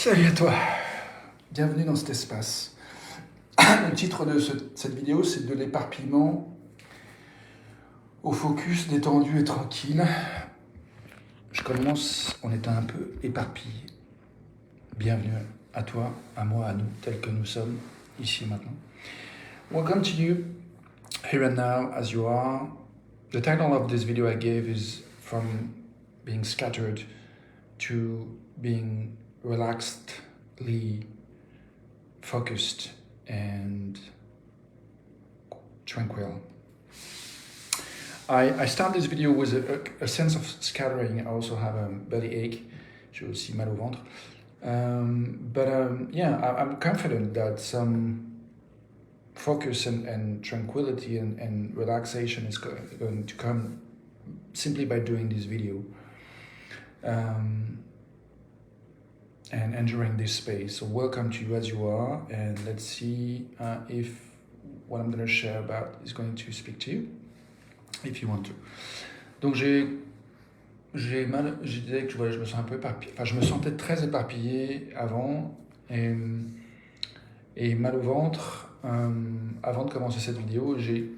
Salut à toi, bienvenue dans cet espace. Le titre de cette vidéo, c'est de l'éparpillement au focus détendu et tranquille. Je commence en étant un peu éparpillé. Bienvenue à toi, à moi, à nous, tels que nous sommes, ici et maintenant. Welcome to you, here and now, as you are. The title of this video I gave is From Being Scattered to Being Relaxedly Focused and tranquil. I start this video with a sense of scattering. I also have a belly ache. J'ai aussi mal au ventre. Yeah, I'm confident that some focus and tranquility and relaxation is going to come simply by doing this video and entering this space. So welcome to you as you are, and let's see if what I'm going to share about is going to speak to you, if you want to. Donc je disais que je me sens un peu éparpillé, enfin je me sentais très éparpillé avant et mal au ventre. Avant de commencer cette vidéo, j'ai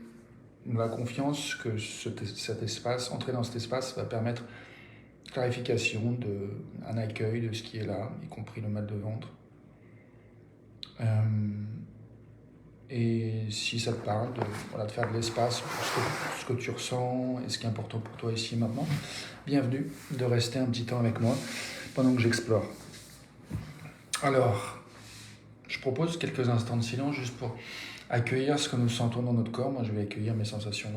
la confiance que cet espace, entrer dans cet espace va permettre clarification, un accueil de ce qui est là, y compris le mal de ventre. Et si ça te parle, de faire de l'espace pour ce que tu ressens et ce qui est important pour toi ici et maintenant, bienvenue de rester un petit temps avec moi pendant que j'explore. Alors, je propose quelques instants de silence juste pour accueillir ce que nous sentons dans notre corps. Moi, je vais accueillir mes sensations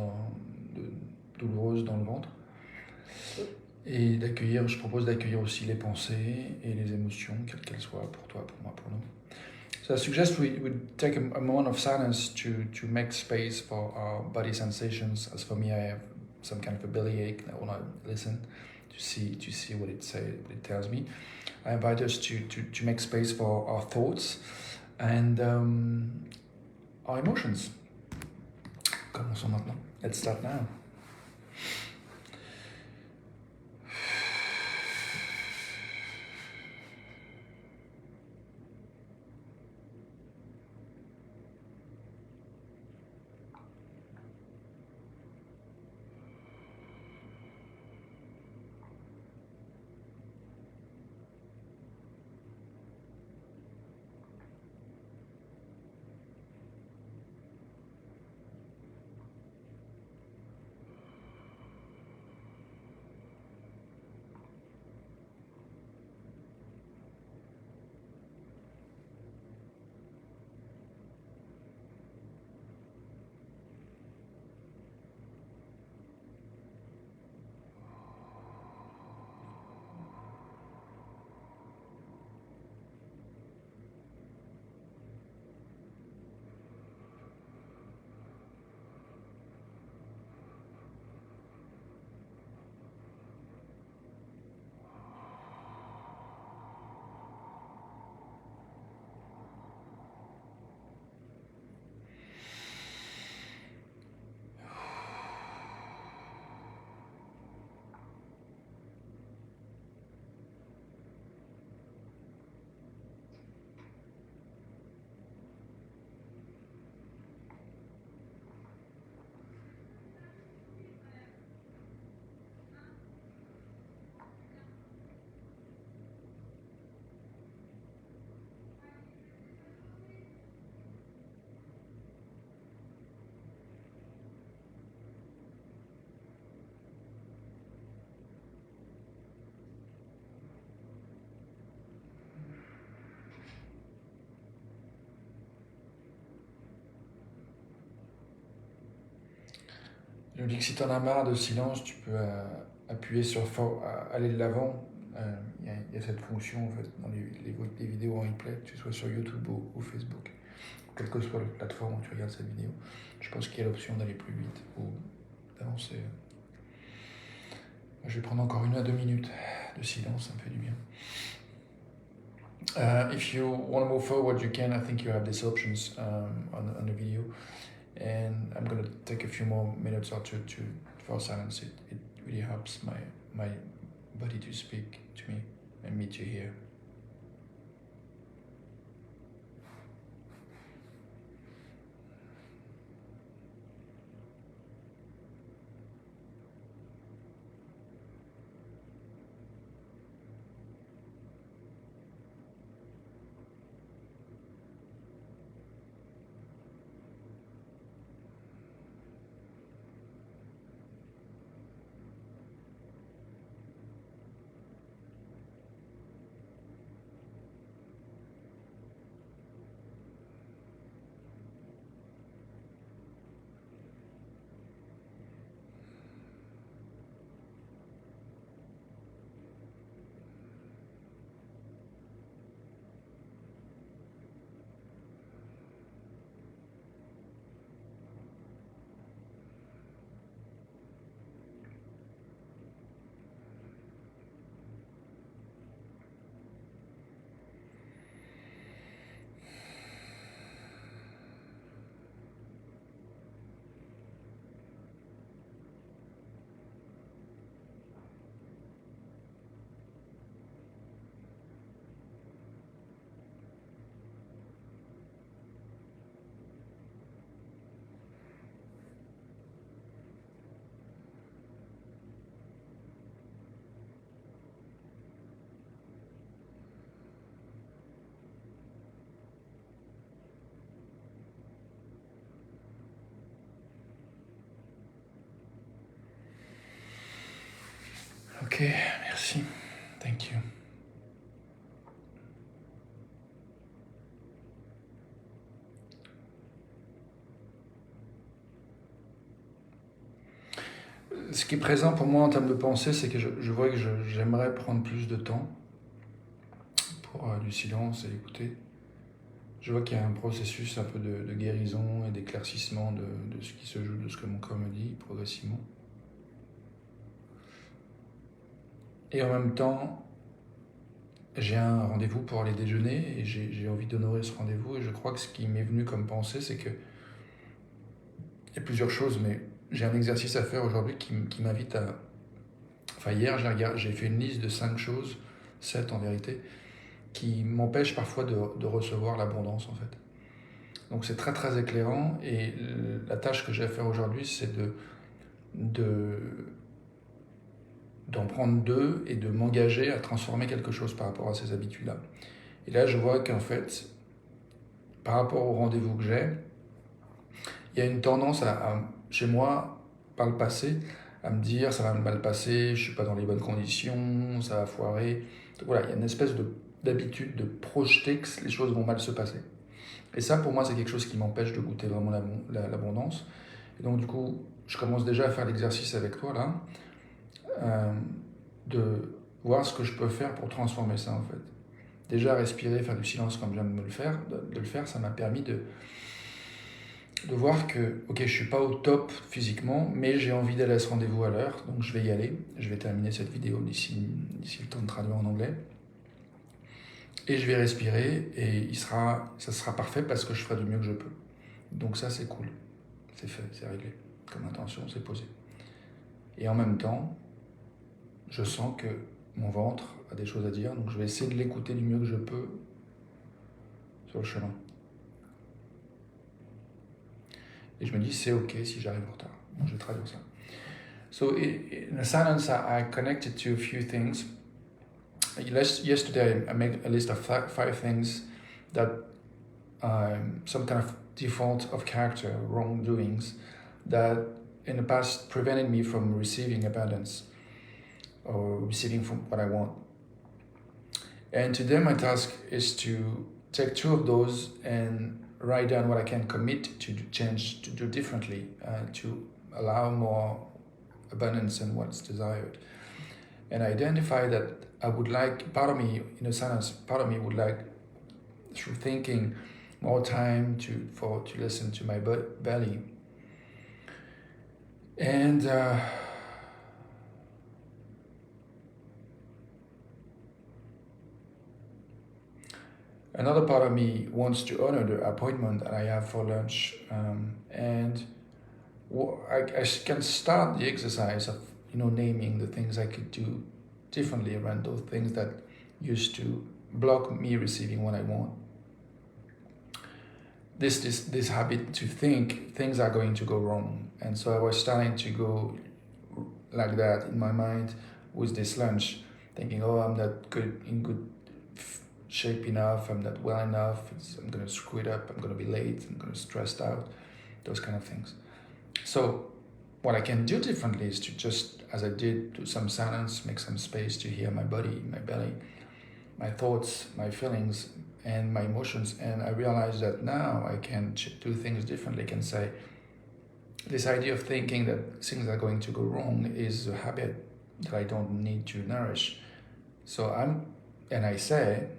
douloureuses dans le ventre. Et je propose d'accueillir aussi les pensées et les émotions, quelles qu'elles soient, pour toi, pour moi, pour nous. So I suggest we take a moment of silence to make space for our body sensations. As for me, I have some kind of a bellyache. I want to listen to see what it tells me. I invite us to make space for our thoughts and our emotions. Commençons maintenant. Let's start now. Je me dis que si tu en as marre de silence, tu peux appuyer sur aller de l'avant. Il y a cette fonction en fait, dans les vidéos en replay, que tu sois sur YouTube ou Facebook, quelle que soit la plateforme où tu regardes cette vidéo. Je pense qu'il y a l'option d'aller plus vite ou d'avancer. Je vais prendre encore 1 à 2 minutes de silence, ça me fait du bien. If you want to move forward, you can. I think you have these options on the video. And I'm going to take a few more minutes or two for silence. It really helps my body to speak to me and me to hear. Ok, merci. Thank you. Ce qui est présent pour moi en termes de pensée, c'est que je vois que j'aimerais prendre plus de temps pour du silence et écouter. Je vois qu'il y a un processus un peu de guérison et d'éclaircissement de ce qui se joue, de ce que mon corps me dit progressivement. Et en même temps, j'ai un rendez-vous pour aller déjeuner et j'ai envie d'honorer ce rendez-vous. Et je crois que ce qui m'est venu comme pensée, c'est que il y a plusieurs choses, mais j'ai un exercice à faire aujourd'hui qui m'invite à... Enfin, hier, j'ai fait une liste de 5 choses, 7 en vérité, qui m'empêchent parfois de recevoir l'abondance en fait. Donc c'est très très éclairant et la tâche que j'ai à faire aujourd'hui, c'est d'en prendre 2 et de m'engager à transformer quelque chose par rapport à ces habitudes-là. Et là, je vois qu'en fait, par rapport au rendez-vous que j'ai, il y a une tendance chez moi, par le passé, à me dire ça va mal passer, je suis pas dans les bonnes conditions, ça va foirer. Donc voilà, il y a une espèce d'habitude de projeter que les choses vont mal se passer. Et ça, pour moi, c'est quelque chose qui m'empêche de goûter vraiment l'abondance. Et donc, du coup, je commence déjà à faire l'exercice avec toi, là, de voir ce que je peux faire pour transformer ça, en fait. Déjà, respirer, faire du silence comme je viens de le faire, ça m'a permis de voir que, ok, je suis pas au top physiquement, mais j'ai envie d'aller à ce rendez-vous à l'heure, donc je vais y aller. Je vais terminer cette vidéo d'ici le temps de traduire en anglais. Et je vais respirer et ça sera parfait parce que je ferai du mieux que je peux. Donc ça, c'est cool. C'est fait, c'est réglé. Comme intention, c'est posé. Et en même temps, je sens que mon ventre a des choses à dire, donc je vais essayer de l'écouter du mieux que je peux sur le chemin. Et je me dis, c'est ok si j'arrive en retard. Donc je vais traduire ça. So in the silence, I connected to a few things. Yesterday, I made a list of 5 things that some kind of default of character, wrongdoings, that in the past prevented me from receiving abundance or receiving from what I want. And today my task is to take 2 of those and write down what I can commit to change, to do differently, to allow more abundance and what's desired. And I identify that I would like, part of me, in a silence, part of me would like, through thinking, more time to listen to my belly. And another part of me wants to honor the appointment that I have for lunch. And I can start the exercise of naming the things I could do differently around those things that used to block me receiving what I want. This habit to think things are going to go wrong, and so I was starting to go like that in my mind with this lunch, thinking, oh, I'm not in good shape enough, I'm not well enough, I'm gonna screw it up, I'm gonna be late, I'm gonna be stressed out, those kind of things. So what I can do differently is to just, as I did, do some silence, make some space to hear my body, my belly, my thoughts, my feelings, and my emotions. And I realized that now I can do things differently. I can say, this idea of thinking that things are going to go wrong is a habit that I don't need to nourish. So I say,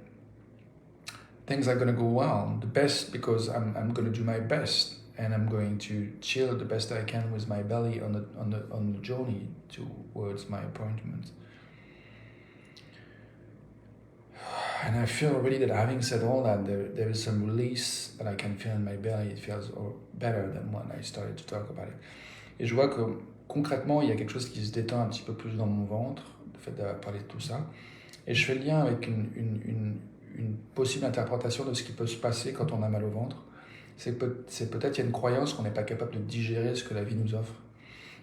things are going to go well, the best, because I'm going to do my best. And I'm going to chill the best I can with my belly on the journey towards my appointment. And I feel already that having said all that, there is some release that I can feel in my belly. It feels better than when I started to talk about it. Et je vois que concrètement, il y a quelque chose qui se détend un petit peu plus dans mon ventre, le fait d'avoir parlé de tout ça. Et je fais le lien avec une possible interprétation de ce qui peut se passer quand on a mal au ventre. C'est peut-être il y a une croyance qu'on n'est pas capable de digérer ce que la vie nous offre.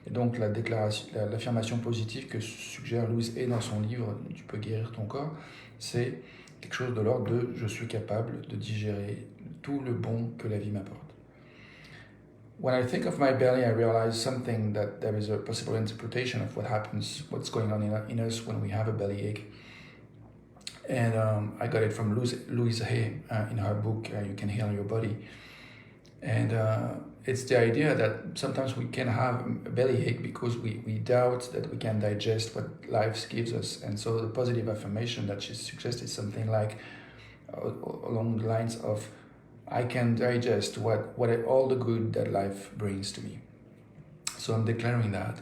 Et donc l'affirmation positive que suggère Louise Hay dans son livre « Tu peux guérir ton corps », c'est quelque chose de l'ordre de « je suis capable de digérer tout le bon que la vie m'apporte ». when I think of my belly, I realize something, that there is a possible interpretation of what happens, what's going on in us when we have a bellyache. And I got it from Louise Hay in her book, You Can Heal Your Body. And it's the idea that sometimes we can have a bellyache because we doubt that we can digest what life gives us. And so the positive affirmation that she suggested something like along the lines of, I can digest what all the good that life brings to me. So I'm declaring that.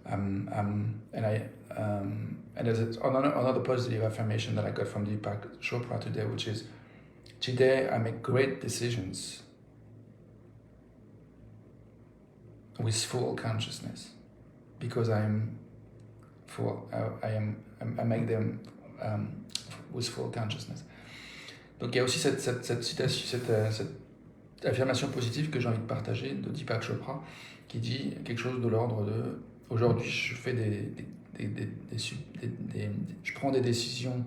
And there's another positive affirmation that I got from Deepak Chopra today, which is, today I make great decisions with full consciousness, because I make them with full consciousness. Donc il y a aussi cette affirmation positive que j'ai envie de partager de Deepak Chopra, qui dit quelque chose de l'ordre de, aujourd'hui je fais je prends des décisions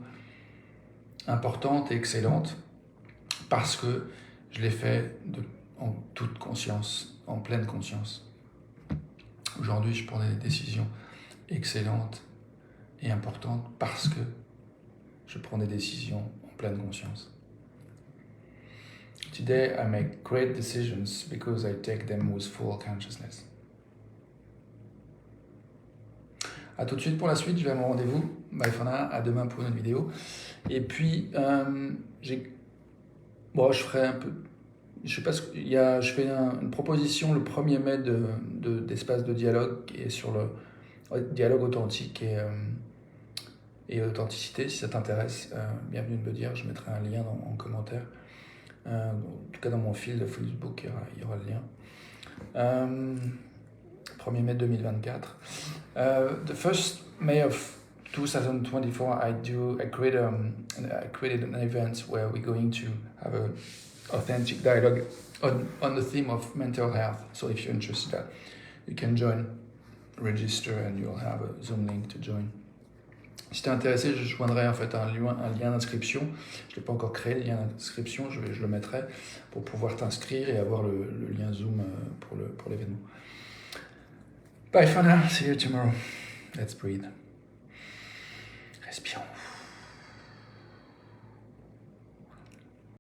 importantes et excellentes parce que je les fais en toute conscience, en pleine conscience. Aujourd'hui, je prends des décisions excellentes et importantes parce que je prends des décisions en pleine conscience. Today, I make great decisions because I take them with full consciousness. A tout de suite pour la suite, je vais à mon rendez-vous. Bye for now, à demain pour une autre vidéo. Et puis, je ferai un peu... Je sais pas je fais une proposition le 1er mai d'espace de dialogue qui est sur le dialogue authentique et authenticité. Si ça t'intéresse, bienvenue de me dire, je mettrai un lien en commentaire. En tout cas dans mon fil de Facebook, il y aura le lien. 1er mai 2024. The 1st May of 2024, I created an event where we're going to have a authentic dialogue on the theme of mental health. So if you're interested, you can register and you'll have a Zoom link to join. Si t'es intéressé, je joindrai en fait un lien d'inscription. Je l'ai pas encore créé, le lien d'inscription, je le mettrai pour pouvoir t'inscrire et avoir le lien Zoom pour l'événement. Bye for now, see you tomorrow. Let's breathe. Respirons.